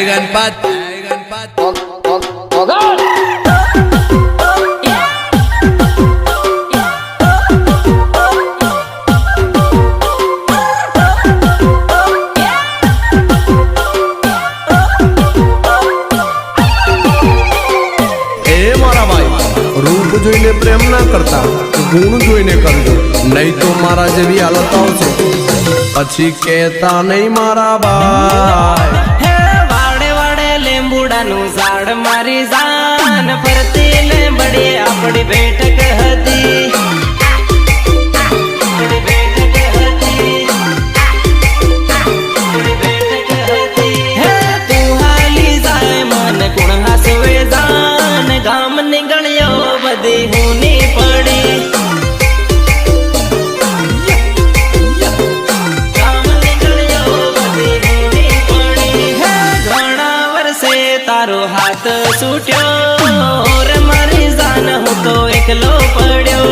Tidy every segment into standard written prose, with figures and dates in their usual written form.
गणपत रूप જોઈને પ્રેમ ના કરતા ગુણ જોઈને કરજો, નહીં તો મારા જેવી હાલત આવશે પછી કહેતા નહીં મારા ભાઈ. હે વાડે વાડે લીંબુડાનું ઝાડ મારી જાન ફરતી લીંબડી આપણી બેઠક હતી. હે તું હાલી જાય મન ગુણ હાસવે જાન ગામ ની ગણ્યો બધી હુની પડી. ગામ ની ગણ્યો બધી હુની પડી. હે ઘણા વર્ષે તારો હાથ છૂટ્યો રે મારી જાન હું તો એકલો પડ્યો.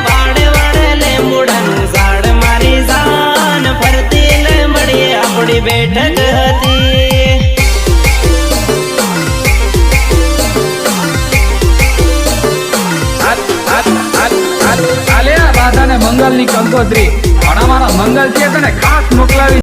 વાડે વાડે લીંબુડાનું ઝાડ મારી જાન ફરતી લીંબડી આપણી બેઠક હતી. રાધા ને મંગલ ની કંકોત્રી પણ અમારા મંગલ છે તને ખાસ મોકલાવી.